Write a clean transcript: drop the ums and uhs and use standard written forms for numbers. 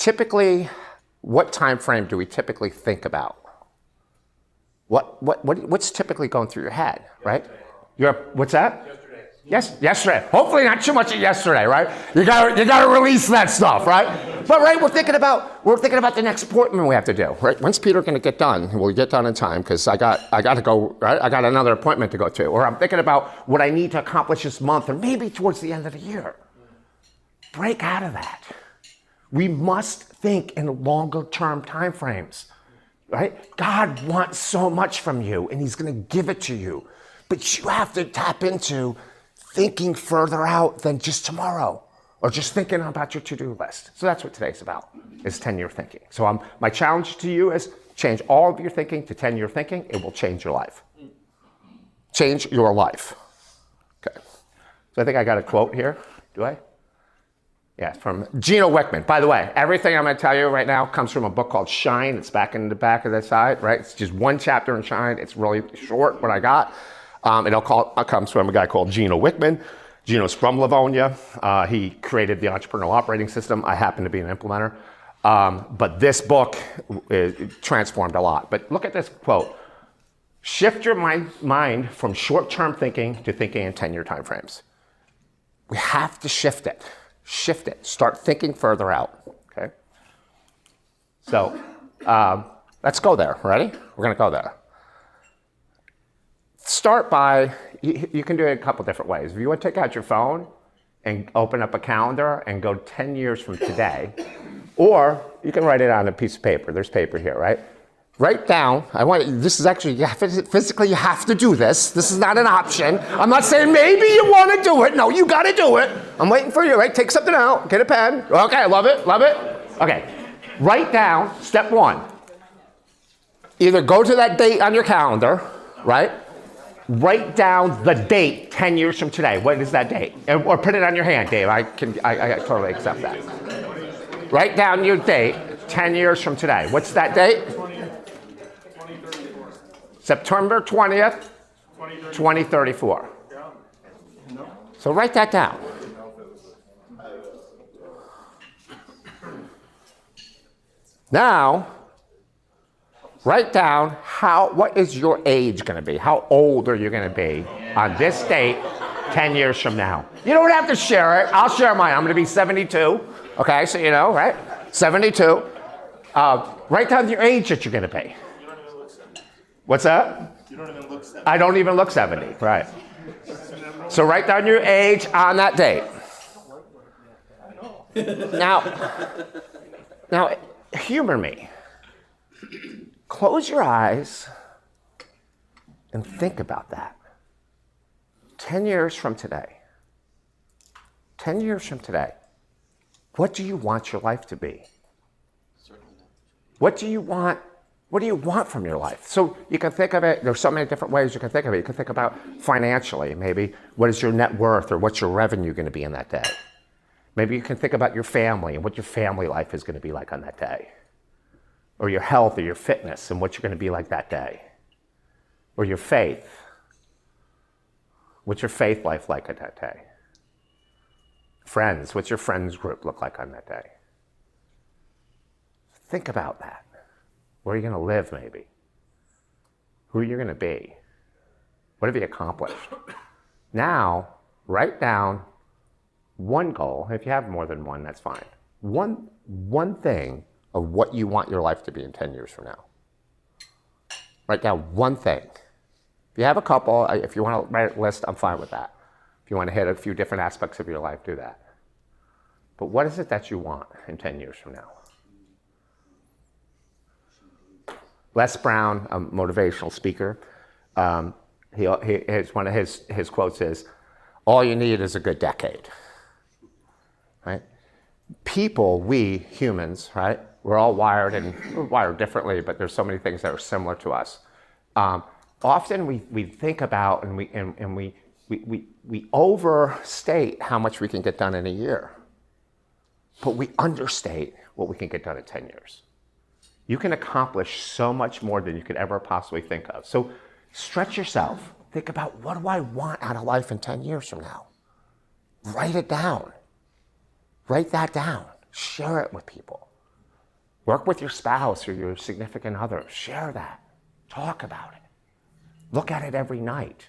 typically, what time frame do we typically think about? What's typically going through your head, right? What's that? Yes, yesterday. Hopefully not too much of yesterday, right? You gotta release that stuff, right? But right, we're thinking about the next appointment we have to do, right? When's Peter gonna get done? We'll get done in time because I gotta go, right? I got another appointment to go to. Or I'm thinking about what I need to accomplish this month or maybe towards the end of the year. Break out of that. We must think in longer term time frames, right? God wants so much from you and he's gonna give it to you. But you have to tap into thinking further out than just tomorrow or just thinking about your to-do list. So that's what today's about, is 10-year thinking. So my challenge to you is change all of your thinking to 10-year thinking. It will change your life. Change your life. Okay. So I think I got a quote here. Do I? Yeah, from Gino Wickman. By the way, everything I'm going to tell you right now comes from a book called Shine. It's back in the back of the side, right? It's just one chapter in Shine. It's really short, what I got. It comes from a guy called Gino Wickman. Gino's from Livonia. He created the entrepreneurial operating system. I happen to be an implementer. But this book transformed a lot. But look at this quote. Shift your mind from short-term thinking to thinking in 10-year time frames. We have to shift it. Shift it. Start thinking further out. Okay? So let's go there. Ready? We're going to go there. Start by, you can do it a couple different ways. If you want to take out your phone and open up a calendar and go 10 years from today, or you can write it on a piece of paper. There's paper here, right? Write down, this is actually, physically you have to do this. This is not an option. I'm not saying maybe you want to do it. No, you got to do it. I'm waiting for you, right? Take something out, get a pen. Okay, love it. Okay, write down, step one. Either go to that date on your calendar, right? Write down the date 10 years from today. What is that date? Or put it on your hand, Dave. I totally accept that. Write down your date 10 years from today. What's that date? 2034. September 20th, 2034. So write that down. Now, write down what is your age going to be? How old are you going to be on this date 10 years from now? You don't have to share it. I'll share mine. I'm going to be 72. Okay, so you know, right? 72. Write down your age that you're going to be. You don't even look 70. What's that? You don't even look 70. I don't even look 70. Right. So write down your age on that date. Now, humor me. Close your eyes and think about that. 10 years from today. 10 years from today. What do you want your life to be? What do you want? What do you want from your life? So you can think of it, there's so many different ways you can think of it. You can think about financially, maybe what is your net worth or what's your revenue going to be in that day? Maybe you can think about your family and what your family life is going to be like on that day. Or your health or your fitness and what you're going to be like that day. Or your faith. What's your faith life like on that day? Friends, what's your friends group look like on that day? Think about that. Where are you going to live maybe? Who are you going to be? What have you accomplished? Now, write down one goal. If you have more than one, that's fine. One thing of what you want your life to be in 10 years from now. Write down one thing. If you have a couple, if you want to write a list, I'm fine with that. If you want to hit a few different aspects of your life, do that. But what is it that you want in 10 years from now? Les Brown, a motivational speaker, one of his quotes is, all you need is a good decade, right? People, we humans, right? We're all wired, and we're wired differently, but there's so many things that are similar to us. Often we think about and we overstate how much we can get done in a year, but we understate what we can get done in 10 years. You can accomplish so much more than you could ever possibly think of. So stretch yourself. Think about, what do I want out of life in 10 years from now? Write it down. Write that down. Share it with people. Work with your spouse or your significant other. Share that. Talk about it. Look at it every night.